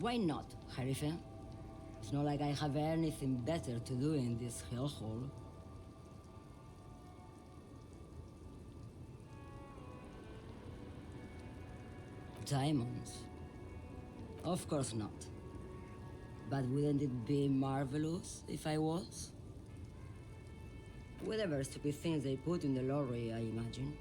Why not, Harife? It's not like I have anything better to do in this hellhole. Diamonds? Of course not. But wouldn't it be marvelous if I was? Whatever stupid things they put in the lorry, I imagine.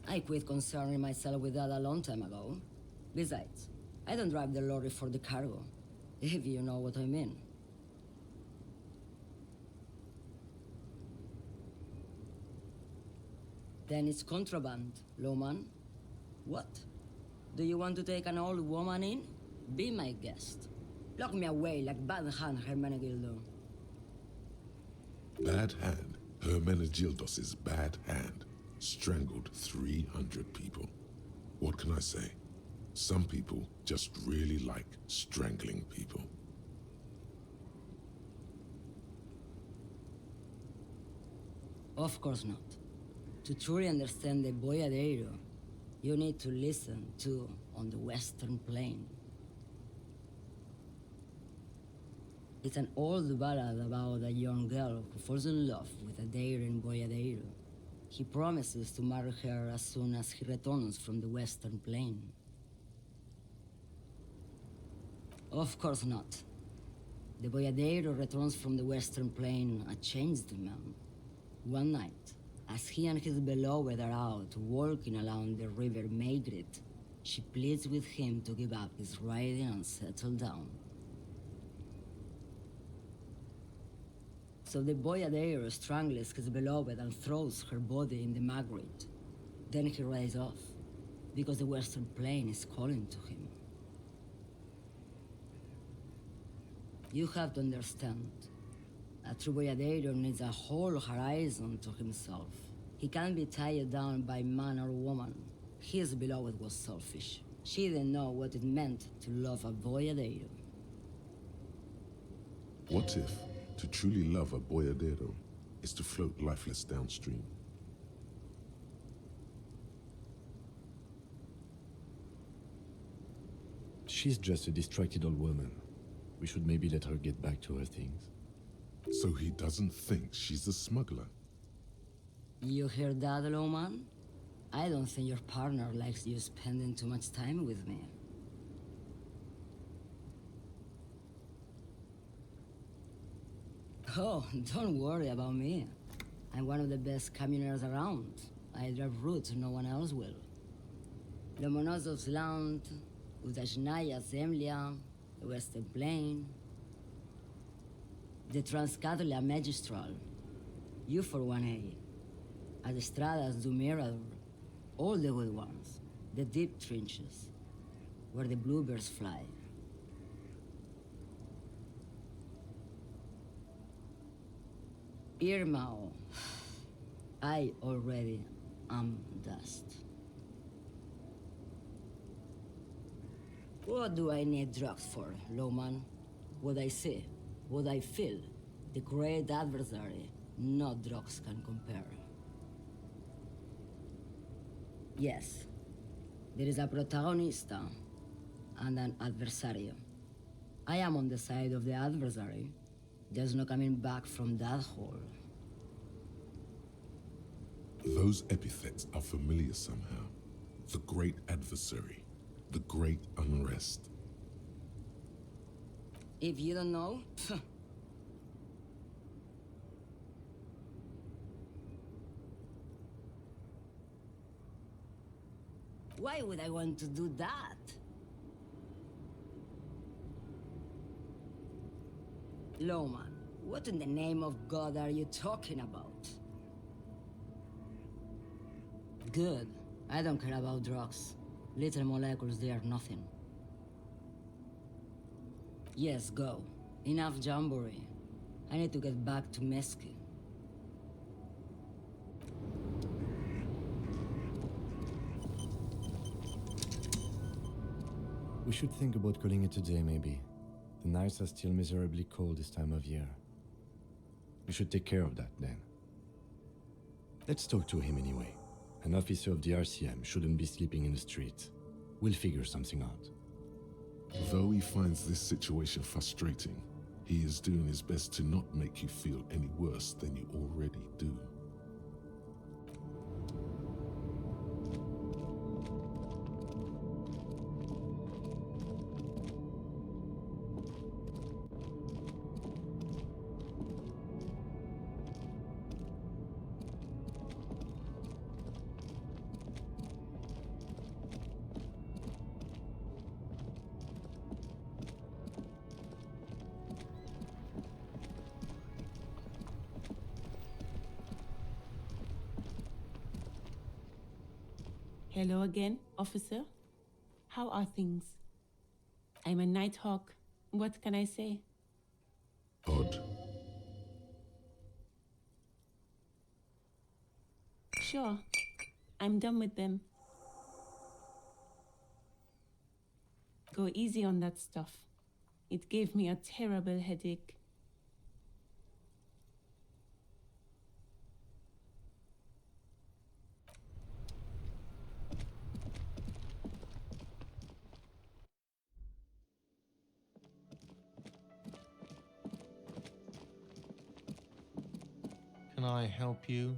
I quit concerning myself with that a long time ago. Besides, I don't drive the lorry for the cargo, if you know what I mean. Then it's contraband, Lowman. What? Do you want to take an old woman in? Be my guest. Lock me away like Bad Hand Hermenegildo. Bad Hand? Hermenegildos' bad hand strangled 300 people. What can I say? Some people just really like strangling people. Of course not. To truly understand the Boyadero, you need to listen to On the Western Plain. It's an old ballad about a young girl who falls in love with a daring Boyadero. He promises to marry her as soon as he returns from the Western Plain. Of course not. The Boyadero returns from the Western Plain a changed man. One night, as he and his beloved are out walking along the river Maigret, she pleads with him to give up his riding and settle down. So the Boyadero strangles his beloved and throws her body in the Maigret. Then he rides off, because the Western Plain is calling to him. You have to understand, a true Boyadero needs a whole horizon to himself. He can't be tied down by man or woman. His beloved was selfish. She didn't know what it meant to love a Boyadero. What if to truly love a Boyadero is to float lifeless downstream? She's just a distracted old woman. We should maybe let her get back to her things. So he doesn't think she's a smuggler? You hear that, Lowman? I don't think your partner likes you spending too much time with me. Oh, don't worry about me. I'm one of the best camioners around. I drive routes no one else will. Lomonosov's Land, Udajnaya Zemlya, the Western Plain, the Transcatolia Magistral, U418, Adestradas do Mirador, all the good ones, the deep trenches, where the bluebirds fly. Irmao, I already am dust. What do I need drugs for, Lowman? What I see, what I feel, the great adversary, no drugs can compare. Yes, there is a protagonista and an adversario. I am on the side of the adversary. There's no coming back from that hole. Those epithets are familiar somehow. The great adversary, the great unrest. If you don't know, why would I want to do that? Lowman, what in the name of God are you talking about? Good. I don't care about drugs. Little molecules, they are nothing. Yes, go. Enough jamboree. I need to get back to Mesky. We should think about calling it a day, maybe. The nights are still miserably cold this time of year. We should take care of that, then. Let's talk to him anyway. An officer of the RCM shouldn't be sleeping in the street. We'll figure something out. Though he finds this situation frustrating, he is doing his best to not make you feel any worse than you already do. Hello again, officer. How are things? I'm a Nighthawk. What can I say? Odd. Sure. I'm done with them. Go easy on that stuff. It gave me a terrible headache. Can I help you?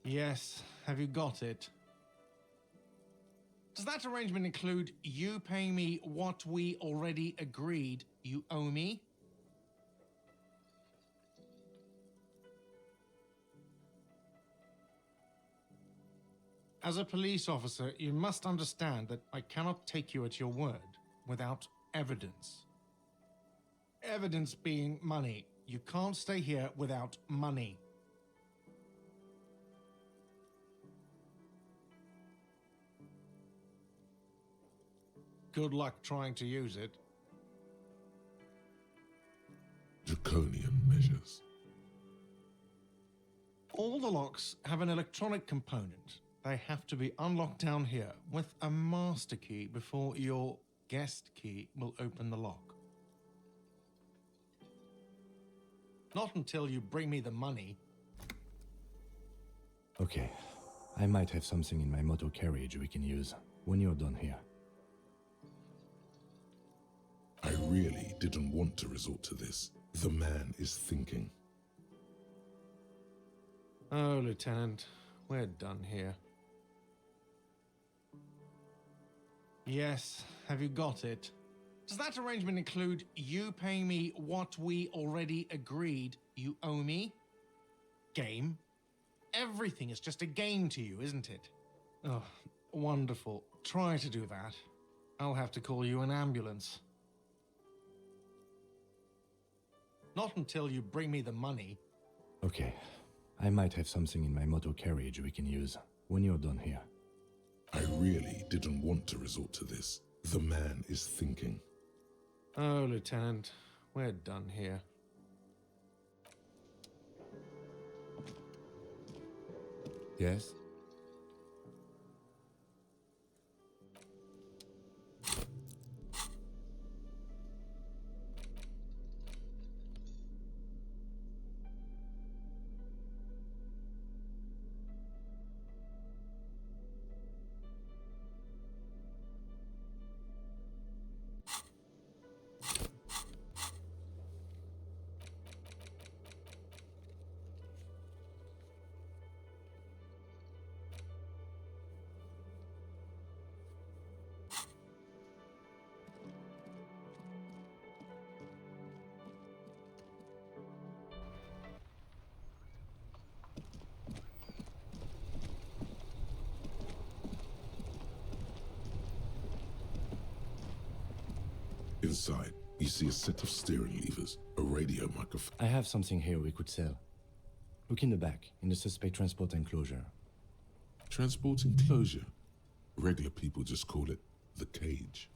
Yes, have you got it? Does that arrangement include you paying me what we already agreed you owe me? As a police officer, you must understand that I cannot take you at your word without evidence. Evidence being money. You can't stay here without money. Good luck trying to use it. Draconian measures. All the locks have an electronic component. They have to be unlocked down here with a master key before your guest key will open the lock. Not until you bring me the money. Okay. I might have something in my motor carriage we can use when you're done here. I really didn't want to resort to this. The man is thinking. Oh, Lieutenant, we're done here. Yes, have you got it? Does that arrangement include you paying me what we already agreed you owe me? Game? Everything is just a game to you, isn't it? Oh, wonderful. Try to do that. I'll have to call you an ambulance. Not until you bring me the money. Okay. I might have something in my motor carriage we can use when you're done here. I really didn't want to resort to this. The man is thinking. Oh, Lieutenant, we're done here. Yes? Inside, you see a set of steering levers, a radio microphone. I have something here we could sell. Look in the back, in the suspect transport enclosure. Transport enclosure. Regular people just call it the cage.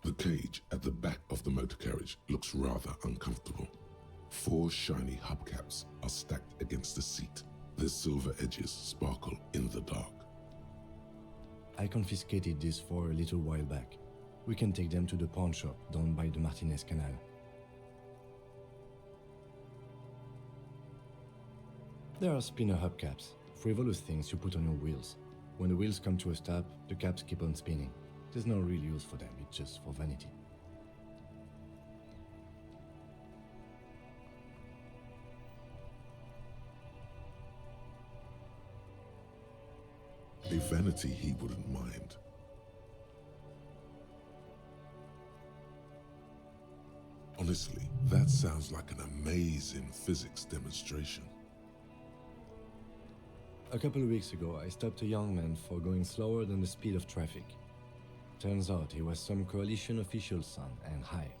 The cage at the back of the motor carriage looks rather uncomfortable. 4 shiny hubcaps are stacked against the seat. Their silver edges sparkle in the dark. I confiscated these 4 a little while back. We can take them to the pawn shop down by the Martinez Canal. There are spinner hubcaps, frivolous things you put on your wheels. When the wheels come to a stop, the caps keep on spinning. There's no real use for them, it's just for vanity. A vanity he wouldn't mind. Honestly, that sounds like an amazing physics demonstration. A couple of weeks ago, I stopped a young man for going slower than the speed of traffic. Turns out he was some coalition official's son and high.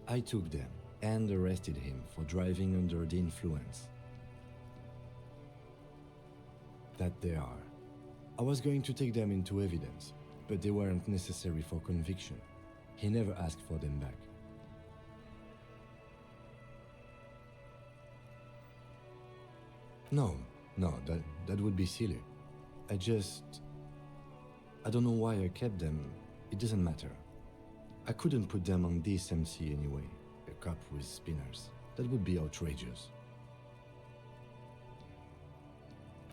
I took them and arrested him for driving under the influence. That they are. I was going to take them into evidence, but they weren't necessary for conviction. He never asked for them back. No, that would be silly. I don't know why I kept them. It doesn't matter. I couldn't put them on this MC anyway, a cop with spinners. That would be outrageous.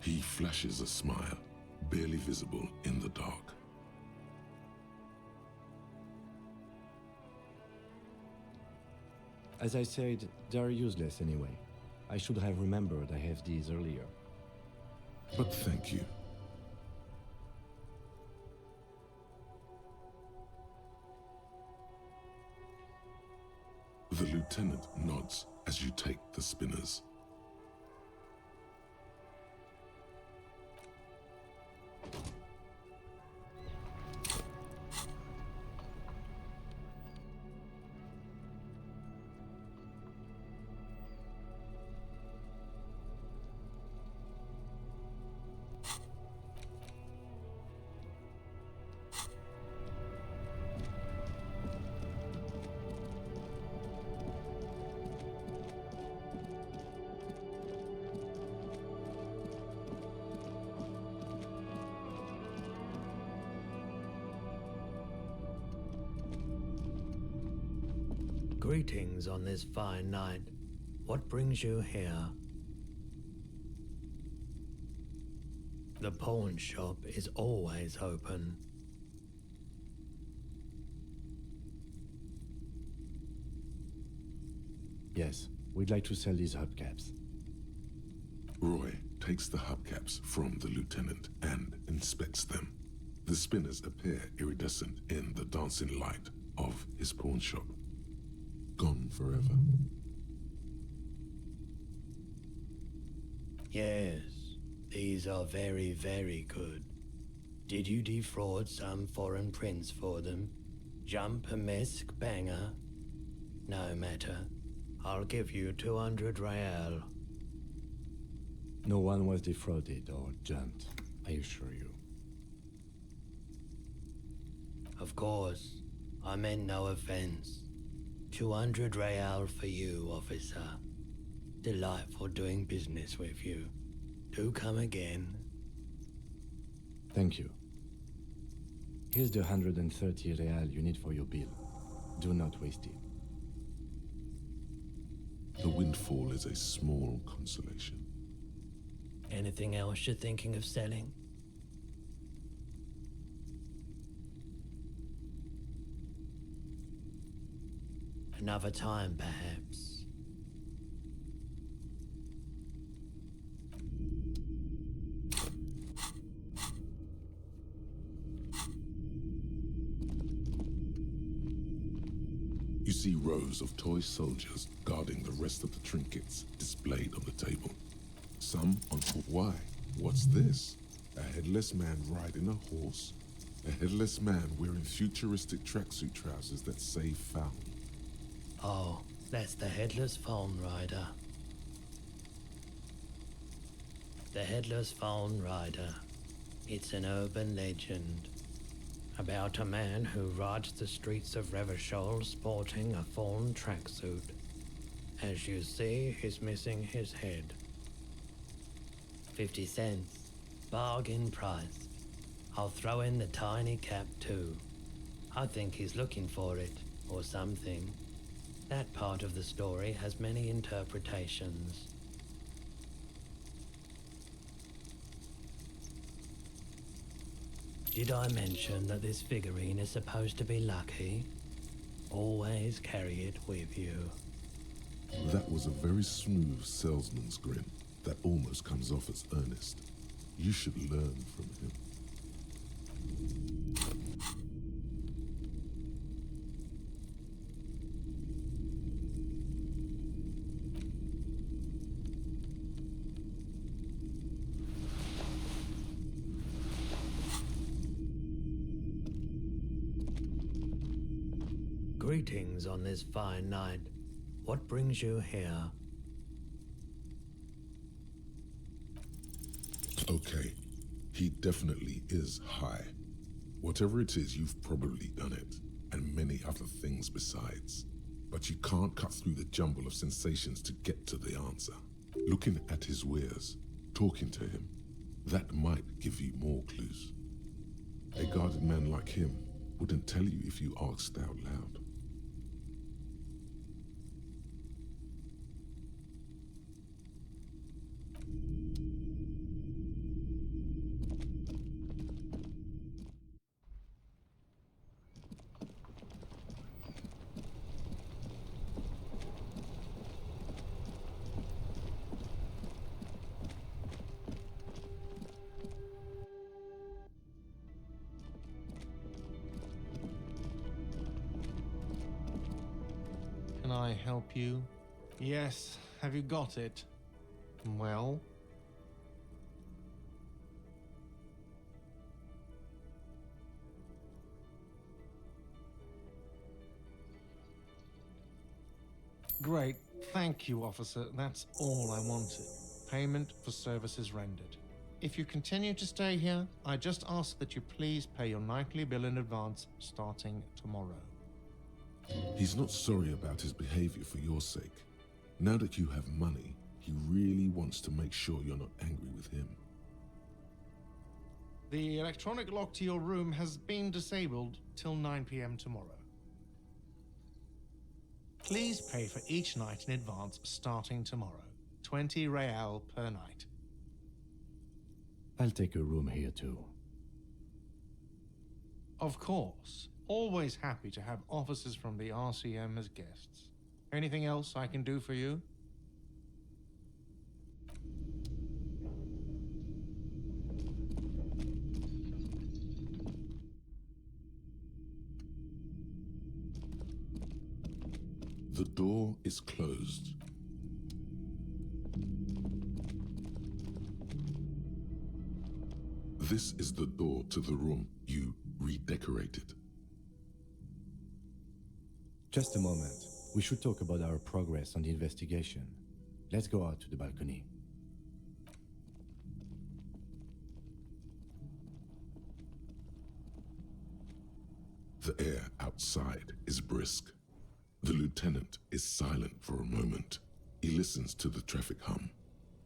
He flashes a smile, barely visible in the dark. As I said, they are useless anyway. I should have remembered I have these earlier. But thank you. The lieutenant nods as you take the spinners. Greetings on this fine night. What brings you here? The pawn shop is always open. Yes, we'd like to sell these hubcaps. Roy takes the hubcaps from the lieutenant and inspects them. The spinners appear iridescent in the dancing light of his pawn shop. Gone forever. Yes, these are very, very good. Did you defraud some foreign prince for them? Jump-a-mesk banger? No matter. I'll give you 200 real. No one was defrauded or jumped, I assure you. Of course, I meant no offense. 200 real for you, officer. Delightful doing business with you. Do come again. Thank you. Here's the 130 real you need for your bill. Do not waste it. The windfall is a small consolation. Anything else you're thinking of selling? Another time, perhaps. You see rows of toy soldiers guarding the rest of the trinkets displayed on the table. Some on foot. Why? What's this? A headless man riding a horse? A headless man wearing futuristic tracksuit trousers that say found. Oh, that's the Headless Phone Rider. The Headless Phone Rider. It's an urban legend. About a man who rides the streets of Revachol sporting a fawn tracksuit. As you see, he's missing his head. 50 cents. Bargain price. I'll throw in the tiny cap too. I think he's looking for it, or something. That part of the story has many interpretations. Did I mention that this figurine is supposed to be lucky? Always carry it with you. That was a very smooth salesman's grin that almost comes off as earnest. You should learn from him. Greetings on this fine night. What brings you here? Okay, he definitely is high. Whatever it is, you've probably done it, and many other things besides. But you can't cut through the jumble of sensations to get to the answer. Looking at his wares, talking to him, that might give you more clues. A guarded man like him wouldn't tell you if you asked out loud. Can I help you? Yes. Have you got it? Well? Great. Thank you, officer. That's all I wanted. Payment for services rendered. If you continue to stay here, I just ask that you please pay your nightly bill in advance starting tomorrow. He's not sorry about his behavior for your sake. Now that you have money, he really wants to make sure you're not angry with him. The electronic lock to your room has been disabled till 9 p.m. tomorrow. Please pay for each night in advance starting tomorrow. 20 real per night. I'll take a room here too. Of course. Always happy to have officers from the RCM as guests. Anything else I can do for you? The door is closed. This is the door to the room you redecorated. Just a moment. We should talk about our progress on the investigation. Let's go out to the balcony. The air outside is brisk. The lieutenant is silent for a moment. He listens to the traffic hum.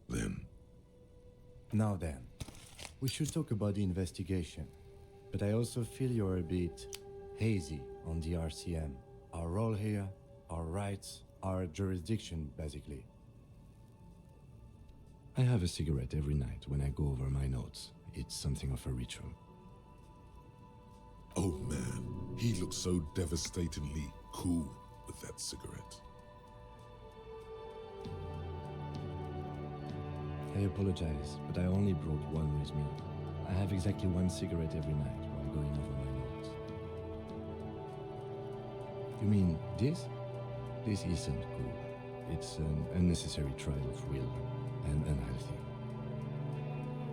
Then, Now then, we should talk about the investigation. But I also feel you're a bit hazy on the RCM. Our role here, our rights, our jurisdiction, basically. I have a cigarette every night when I go over my notes. It's something of a ritual. oh man, he looks so devastatingly cool with that cigarette. I apologize, but I only brought one with me. I have exactly one cigarette every night while going over my notes. You mean this? This isn't cool. It's an unnecessary trial of will and unhealthy.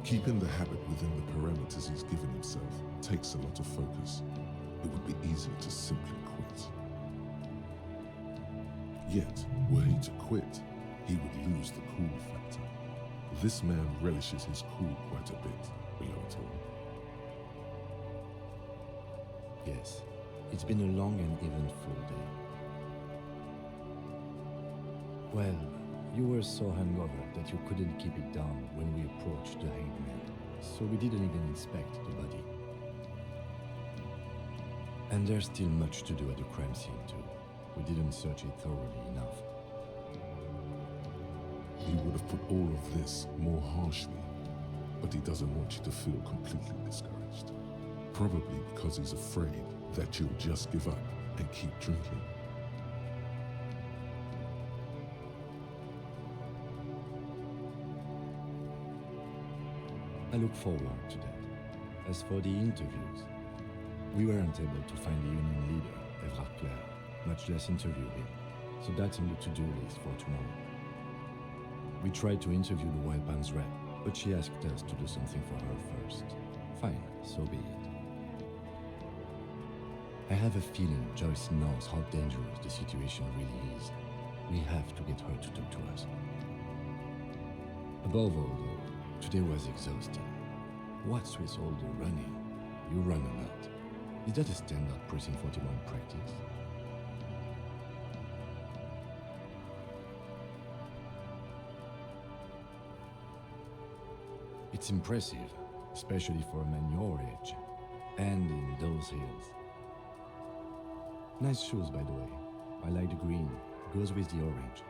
Keeping the habit within the parameters he's given himself takes a lot of focus. It would be easier to simply quit. Yet, were he to quit, he would lose the cool factor. This man relishes his cool quite a bit, below it all. Yes, it's been a long and eventful day. Well, you were so hungover that you couldn't keep it down when we approached the hanged man, so we didn't even inspect the body. And there's still much to do at the crime scene too. We didn't search it thoroughly enough. He would have put all of this more harshly, but he doesn't want you to feel completely discouraged. Probably because he's afraid that you'll just give up and keep drinking. I look forward to that. As for the interviews, we weren't able to find the union leader, Evrard Claire, much less interview him, so that's on the to-do list for tomorrow. We tried to interview the Wild Band's rep, but she asked us to do something for her first. Fine, so be it. I have a feeling Joyce knows how dangerous the situation really is. We have to get her to talk to us. Above all, though, today was exhausting. What's with all the running? You run a lot. Is that a standard Precinct 41 practice? It's impressive, especially for a man your age, and in those hills. Nice shoes, by the way. I like the green. Goes with the orange.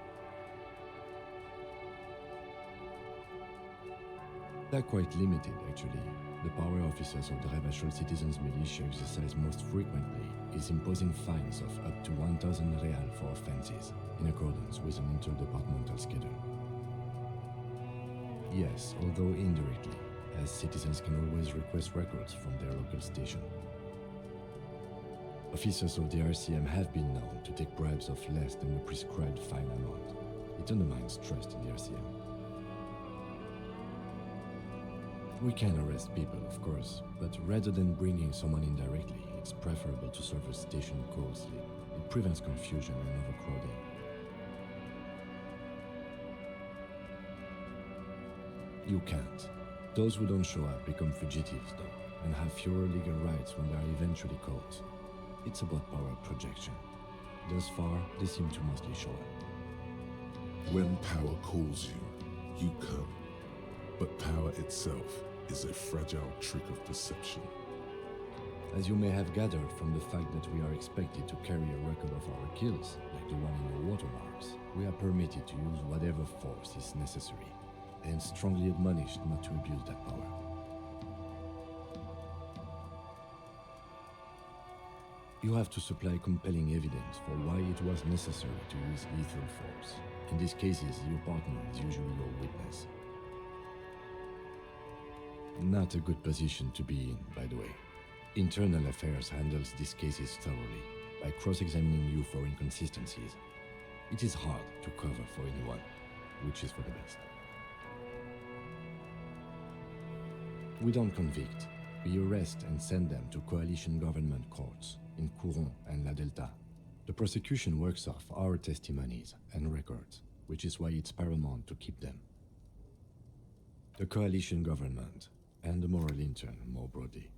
They're quite limited, actually. The power officers of the Revachol Citizens Militia exercise most frequently is imposing fines of up to 1,000 real for offenses, in accordance with an interdepartmental schedule. Yes, although indirectly, as citizens can always request records from their local station. Officers of the RCM have been known to take bribes of less than the prescribed fine amount. It undermines trust in the RCM. We can arrest people, of course, but rather than bringing someone in directly, it's preferable to serve a station closely. It prevents confusion and overcrowding. You can't. Those who don't show up become fugitives, though, and have fewer legal rights when they are eventually caught. It's about power projection. Thus far, they seem to mostly show up. When power calls you, you come. But power itself is a fragile trick of perception. As you may have gathered from the fact that we are expected to carry a record of our kills, like the one in your watermarks, we are permitted to use whatever force is necessary, and strongly admonished not to abuse that power. You have to supply compelling evidence for why it was necessary to use lethal force. In these cases, your partner is usually your witness. Not a good position to be in, by the way. Internal Affairs handles these cases thoroughly, by cross-examining you for inconsistencies. It is hard to cover for anyone, which is for the best. We don't convict. We arrest and send them to coalition government courts in Couronne and La Delta. The prosecution works off our testimonies and records, which is why it's paramount to keep them. The coalition government, and the moral intern more broadly.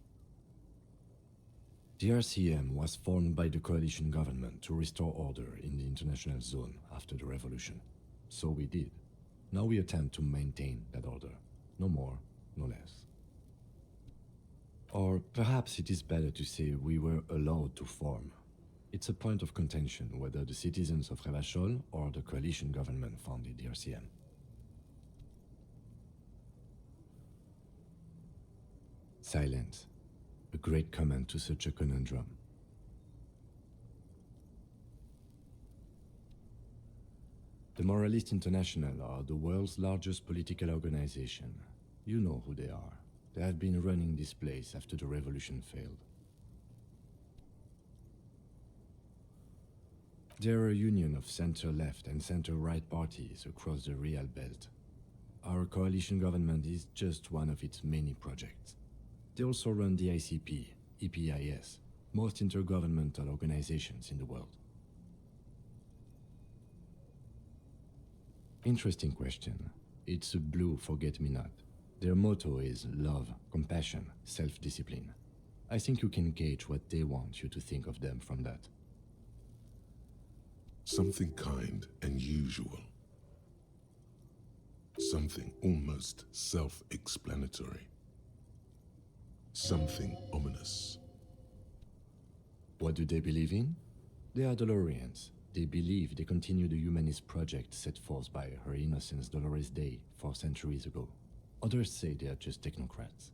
The RCM was formed by the coalition government to restore order in the international zone after the revolution. So we did. Now we attempt to maintain that order. No more, no less. Or perhaps it is better to say we were allowed to form. It's a point of contention whether the citizens of Revachol or the coalition government founded the RCM. Silence. A great comment to such a conundrum. The Moralist International are the world's largest political organization. You know who they are. They have been running this place after the revolution failed. They're a union of center-left and center-right parties across the Real Belt. Our coalition government is just one of its many projects. They also run the ICP, EPIS, most intergovernmental organizations in the world. Interesting question. It's a blue forget-me-not. Their motto is love, compassion, self-discipline. I think you can gauge what they want you to think of them from that. Something kind and usual. Something almost self-explanatory. Something ominous. What do they believe in? They are Dolorians. They believe they continue the humanist project set forth by Her Innocence Dolores Day 4 centuries ago. Others say they are just technocrats.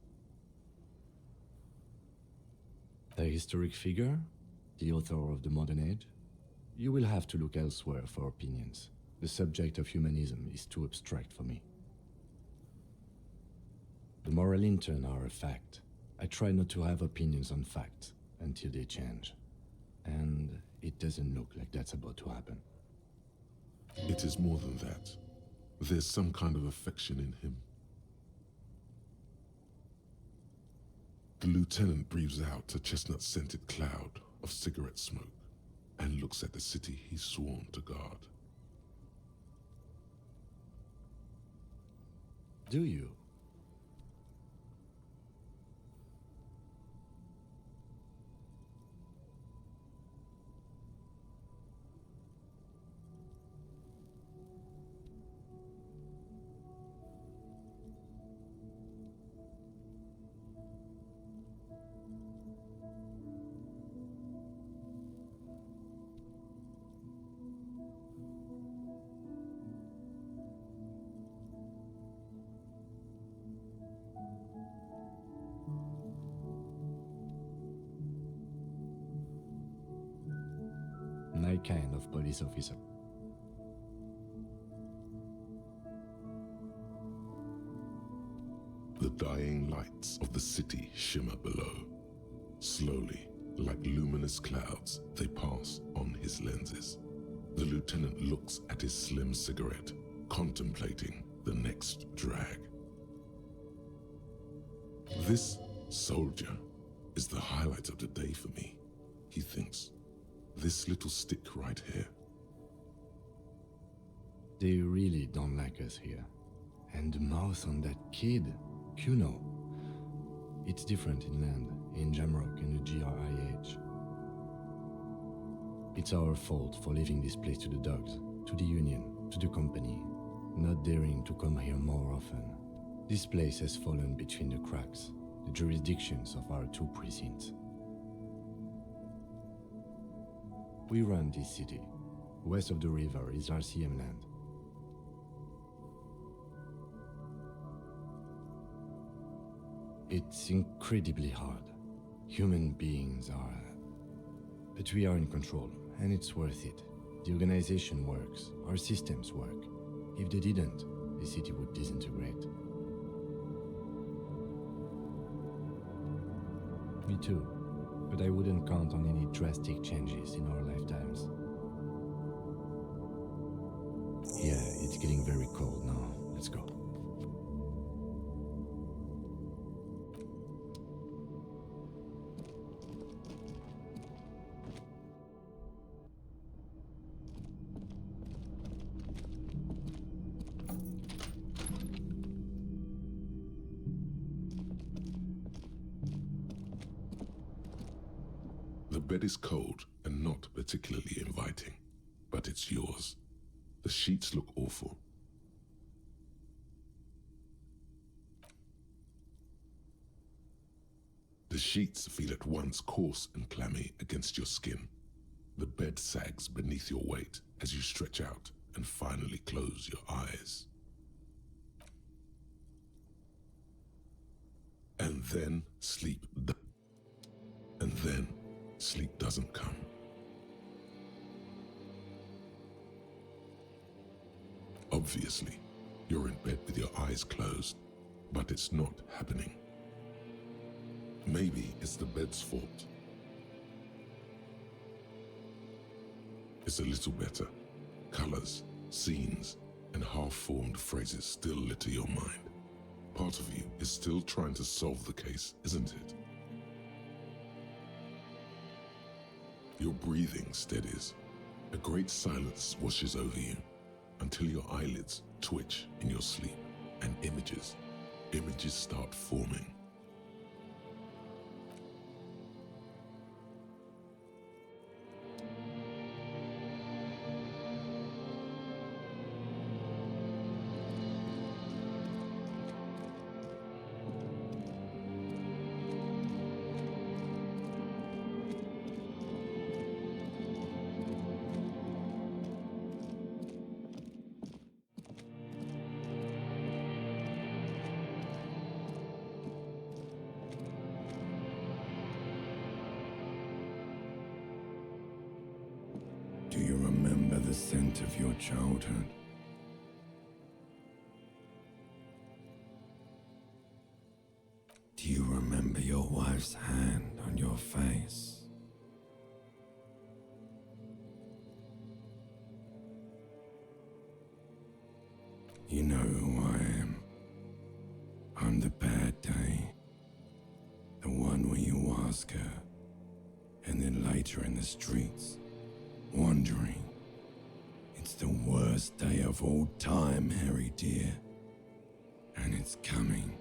A historic figure? The author of the modern age? You will have to look elsewhere for opinions. The subject of humanism is too abstract for me. The moral intern are a fact. I try not to have opinions on facts until they change. And it doesn't look like that's about to happen. It is more than that. There's some kind of affection in him. The lieutenant breathes out a chestnut-scented cloud of cigarette smoke and looks at the city he's sworn to guard. Do you? My kind of police officer. The dying lights of the city shimmer below. Slowly, like luminous clouds, they pass on his lenses. The lieutenant looks at his slim cigarette, contemplating the next drag. This soldier is the highlight of the day for me, he thinks. This little stick right here. They really don't like us here. And the mouth on that kid, Kuno. It's different inland, in Jamrock and the GRIH. It's our fault for leaving this place to the dogs, to the Union, to the company, not daring to come here more often. This place has fallen between the cracks, the jurisdictions of our 2 precincts. We run this city. West of the river is RCM land. It's incredibly hard. Human beings are... But we are in control, and it's worth it. The organization works, our systems work. If they didn't, the city would disintegrate. Me too. But I wouldn't count on any drastic changes in our lifetimes. Yeah, it's getting very cold now. Let's go. The bed is cold and not particularly inviting, but it's yours. The sheets look awful. The sheets feel at once coarse and clammy against your skin. The bed sags beneath your weight as you stretch out and finally close your eyes. And then sleep doesn't come. Obviously, you're in bed with your eyes closed, but it's not happening. Maybe it's the bed's fault. It's a little better. Colors, scenes, and half-formed phrases still litter your mind. Part of you is still trying to solve the case, isn't it? Your breathing steadies. A great silence washes over you until your eyelids twitch in your sleep and images start forming. the scent of your childhood. Do you remember your wife's hand on your face? You know who I am. I'm the bad day. The one where you ask her, and then later in the streets, wandering. It's the worst day of all time, Harry dear. And it's coming.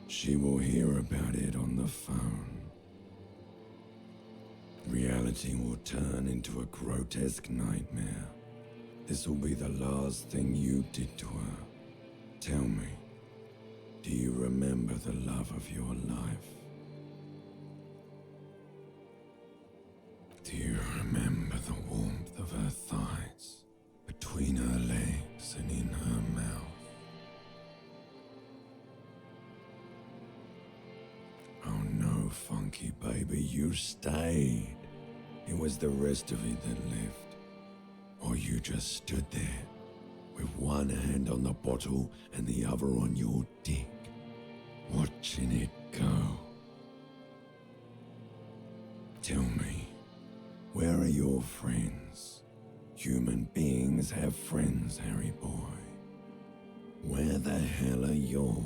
She will hear about it on the phone. Reality will turn into a grotesque nightmare. This will be the last thing you did to her. Tell me, do you remember the love of your life? Do you remember the warmth of her thighs, between her legs and in her mouth? Oh no, Funky baby, you stayed. It was the rest of it that left. Or you just stood there, with one hand on the bottle and the other on your dick, watching it go. Tell me, where are your friends? Human beings have friends, Harry boy. Where the hell are yours?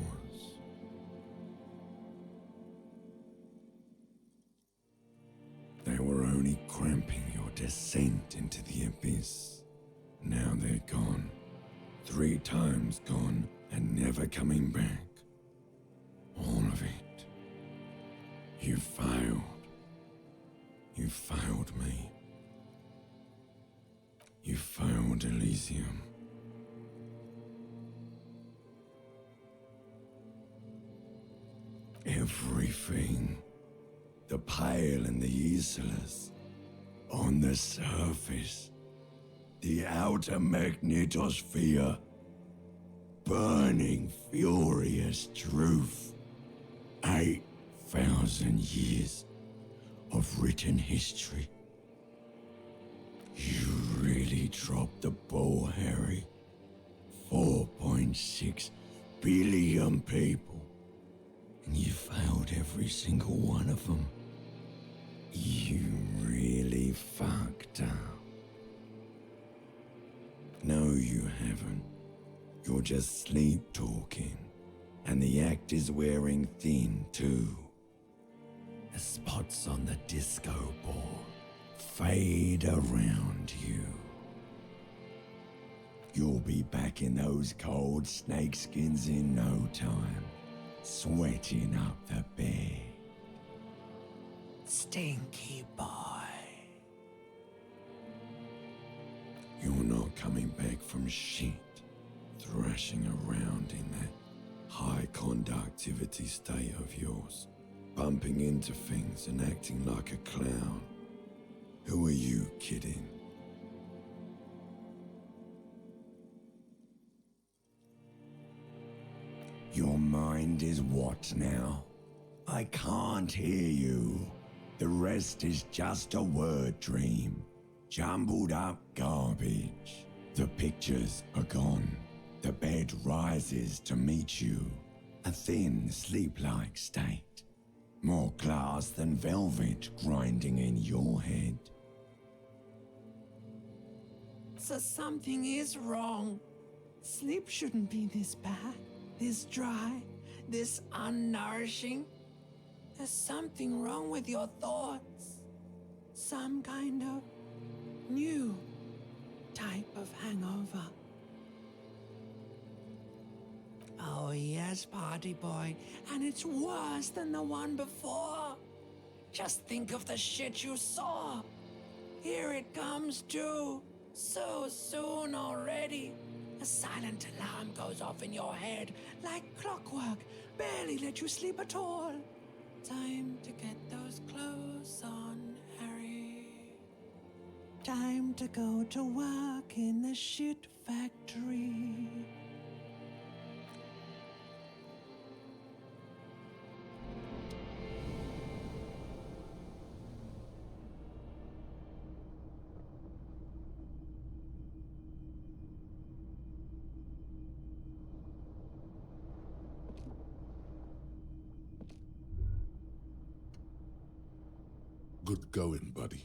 They were only cramping your descent into the abyss. Now they're gone. 3 times gone and never coming back. All of it. You failed. You failed me. You failed Elysium. Everything. The pale and the Isolus. On the surface. The outer magnetosphere. Burning, furious truth. 8,000 years of written history. You really dropped the ball, Harry. 4.6 billion people. And you failed every single one of them. You really fucked up. No, you haven't. You're just sleep-talking. And the act is wearing thin, too. The spots on the disco ball fade around you. You'll be back in those cold snakeskins in no time, sweating up the bed. Stinky boy. You're not coming back from shit, thrashing around in that high conductivity state of yours, bumping into things and acting like a clown. Who are you kidding? Your mind is what now? I can't hear you. The rest is just a word dream. Jumbled up garbage. The pictures are gone. The bed rises to meet you. A thin, sleep-like state. More glass than velvet grinding in your head. So something is wrong. Sleep shouldn't be this bad, this dry, this unnourishing. There's something wrong with your thoughts. Some kind of new type of hangover. Oh yes, party boy, and it's worse than the one before. Just think of the shit you saw. Here it comes too. So soon already. A silent alarm goes off in your head like clockwork. Barely let you sleep at all. Time to get those clothes on, Harry. Time to go to work in the shit factory. Good going, buddy.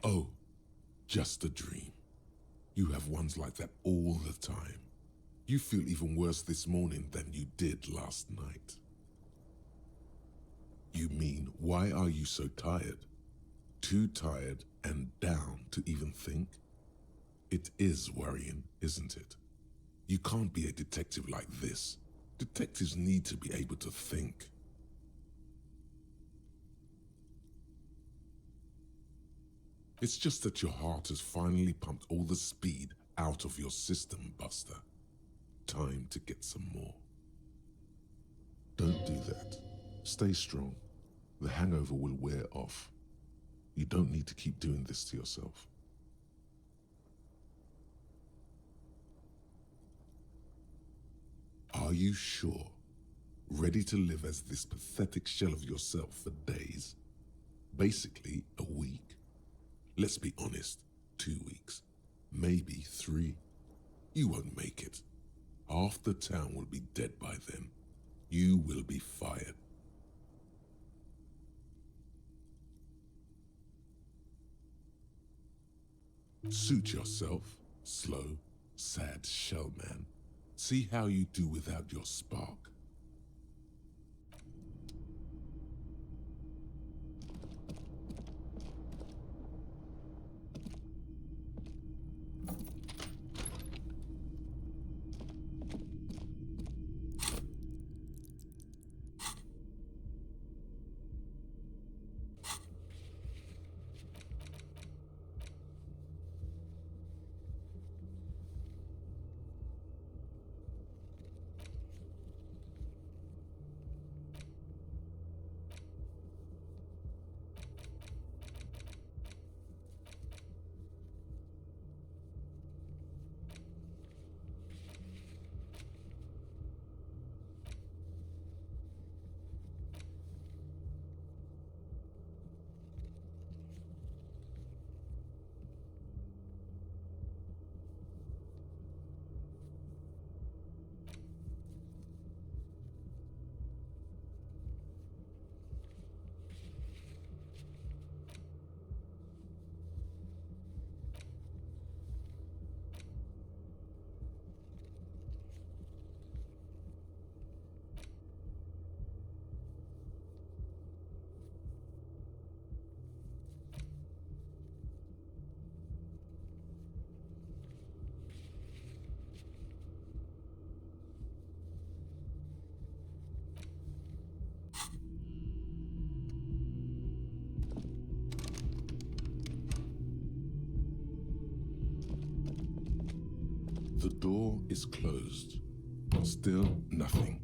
Oh, just a dream. You have ones like that all the time. You feel even worse this morning than you did last night. You mean, why are you so tired? Too tired and down to even think? It is worrying, isn't it? You can't be a detective like this. Detectives need to be able to think. It's just that your heart has finally pumped all the speed out of your system, Buster. Time to get some more. Don't do that. Stay strong. The hangover will wear off. You don't need to keep doing this to yourself. Are you sure? Ready to live as this pathetic shell of yourself for days? Basically, a week? Let's be honest, 2 weeks, maybe 3. You won't make it. Half the town will be dead by then. You will be fired. Suit yourself, slow, sad shell man. See how you do without your spark. The door is closed. Still nothing.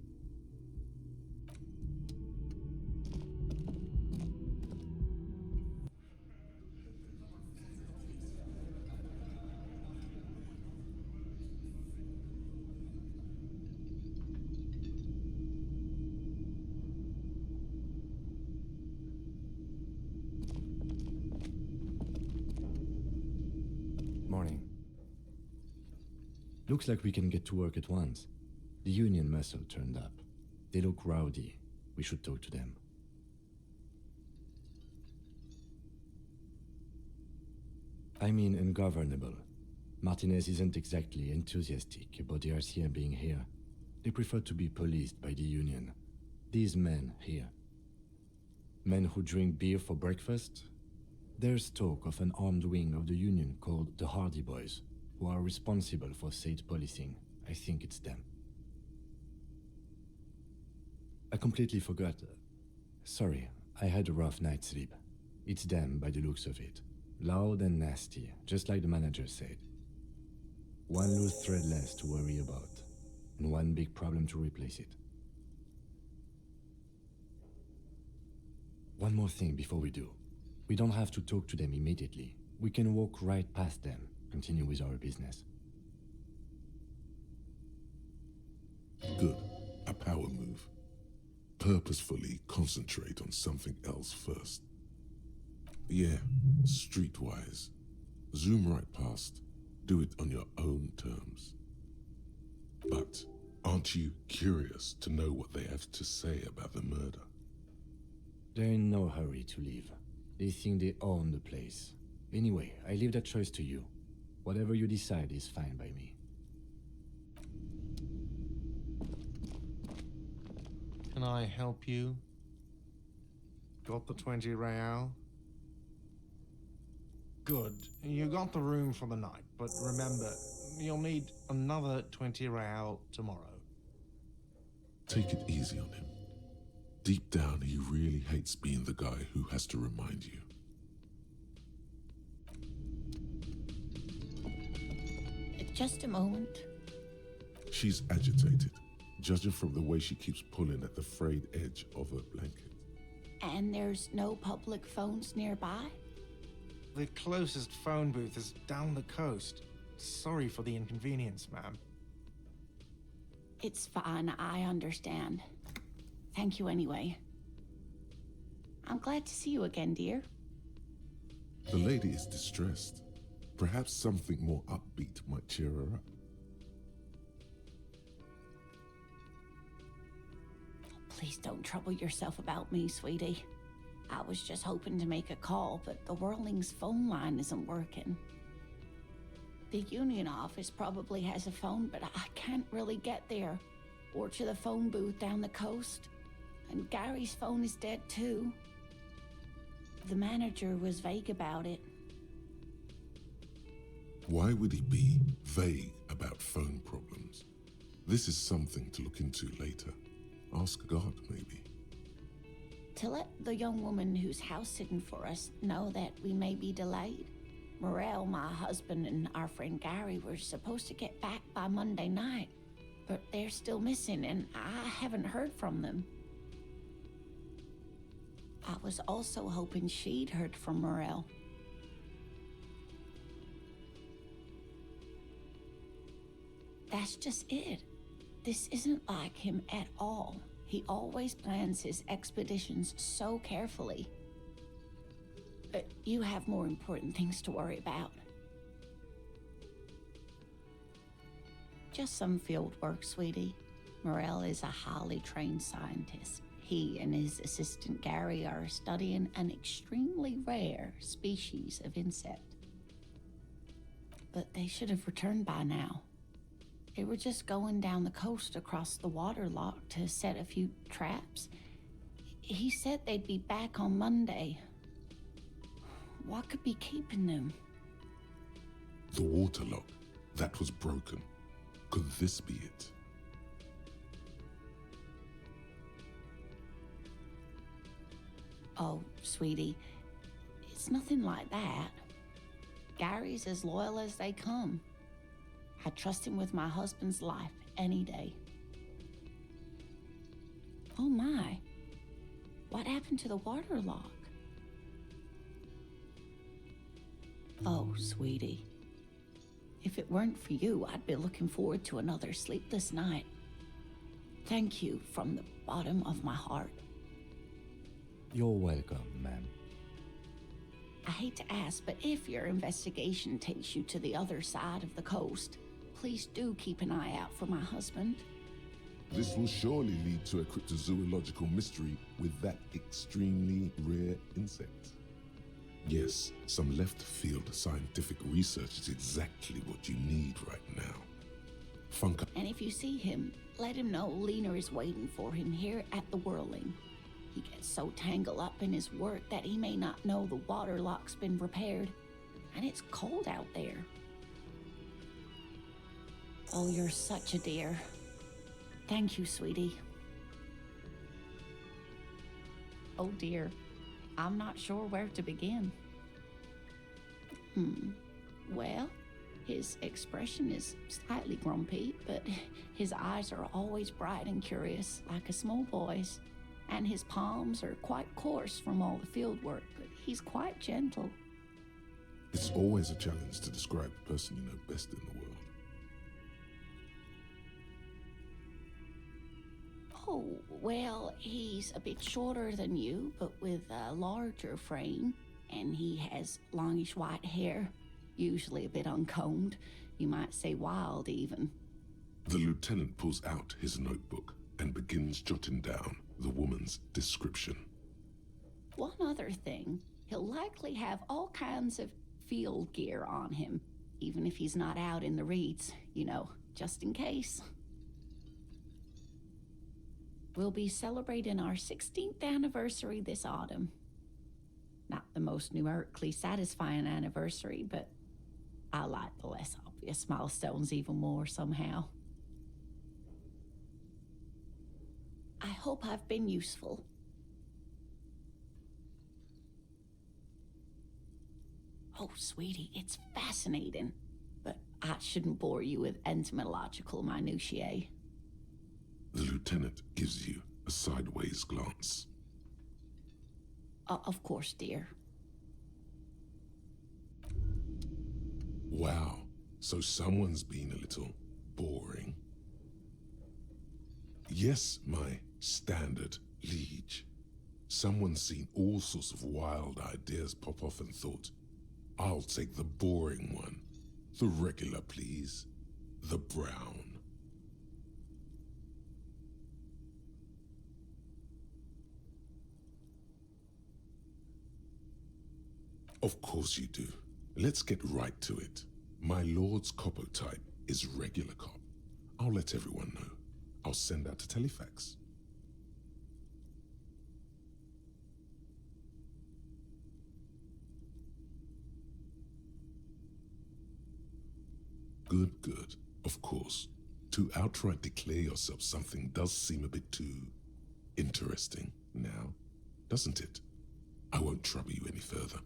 Morning. Looks like we can get to work at once. The union muscle turned up. They look rowdy. We should talk to them. I mean ungovernable. Martinez isn't exactly enthusiastic about the RCM being here. They prefer to be policed by the union. These men here. Men who drink beer for breakfast? There's talk of an armed wing of the union called the Hardy Boys, who are responsible for state policing. I think it's them. I completely forgot. Sorry, I had a rough night's sleep. It's them by the looks of it. Loud and nasty, just like the manager said. One loose thread less to worry about, and one big problem to replace it. One more thing before we do. We don't have to talk to them immediately. We can walk right past them, continue with our business. Good. A power move. Purposefully concentrate on something else first. Yeah, streetwise. Zoom right past. Do it on your own terms. Aren't you curious to know what they have to say about the murder? They're in no hurry to leave. They think they own the place. Anyway, I leave that choice to you. Whatever you decide is fine by me. Can I help you? Got the 20 real? Good. You got the room for the night, but remember, you'll need another 20 real tomorrow. Take it easy on him. Deep down, he really hates being the guy who has to remind you. Just a moment. She's agitated, judging from the way she keeps pulling at the frayed edge of her blanket. And there's no public phones nearby? The closest phone booth is down the coast. Sorry for the inconvenience, ma'am. It's fine, I understand. Thank you anyway. I'm glad to see you again, dear. The lady is distressed. Perhaps something more upbeat might cheer her up. Please don't trouble yourself about me, sweetie. I was just hoping to make a call, but the Whirling's phone line isn't working. The union office probably has a phone, but I can't really get there. Or to the phone booth down the coast. And Gary's phone is dead too. The manager was vague about it. Why would he be vague about phone problems? This is something to look into later. Ask God, maybe. To let the young woman who's house sitting for us know that we may be delayed. Morel, my husband, and our friend Gary were supposed to get back by Monday night, but they're still missing, and I haven't heard from them. I was also hoping she'd heard from Morel. That's just it. This isn't like him at all. He always plans his expeditions so carefully. You have more important things to worry about. Just some field work, sweetie. Morel is a highly trained scientist. He and his assistant Gary are studying an extremely rare species of insect. But they should have returned by now. They were just going down the coast across the waterlock to set a few traps. He said they'd be back on Monday. What could be keeping them? The waterlock. That was broken. Could this be it? Oh, sweetie, it's nothing like that. Gary's as loyal as they come. I trust him with my husband's life any day. Oh my, what happened to the waterlock? Oh, sweetie, if it weren't for you, I'd be looking forward to another sleepless night. Thank you from the bottom of my heart. You're welcome, ma'am. I hate to ask, but if your investigation takes you to the other side of the coast, please do keep an eye out for my husband. This will surely lead to a cryptozoological mystery with that extremely rare insect. Yes, some left-field scientific research is exactly what you need right now. Funka. And if you see him, let him know Lena is waiting for him here at the Whirling. He gets so tangled up in his work that he may not know the waterlock's been repaired, and it's cold out there. Oh, you're such a dear. Thank you, sweetie. Oh dear, I'm not sure where to begin. Well, his expression is slightly grumpy, but his eyes are always bright and curious, like a small boy's. And his palms are quite coarse from all the field work, but he's quite gentle. It's always a challenge to describe the person you know best in the world. Oh, well, he's a bit shorter than you, but with a larger frame, and he has longish white hair, usually a bit uncombed. You might say wild, even. The lieutenant pulls out his notebook and begins jotting down the woman's description. One other thing, he'll likely have all kinds of field gear on him, even if he's not out in the reeds, you know, just in case. We'll be celebrating our 16th anniversary this autumn. Not the most numerically satisfying anniversary, but I like the less obvious milestones even more somehow. I hope I've been useful. Oh, sweetie, it's fascinating, but I shouldn't bore you with entomological minutiae. The lieutenant gives you a sideways glance. Of course, dear. Wow, so someone's been a little boring. Yes, my standard liege. Someone's seen all sorts of wild ideas pop off and thought, I'll take the boring one. The regular, please. The brown. Of course you do. Let's get right to it. My lord's copotype is regular cop. I'll let everyone know. I'll send out a telefax. Good, good. Of course. To outright declare yourself something does seem a bit too interesting now, doesn't it? I won't trouble you any further.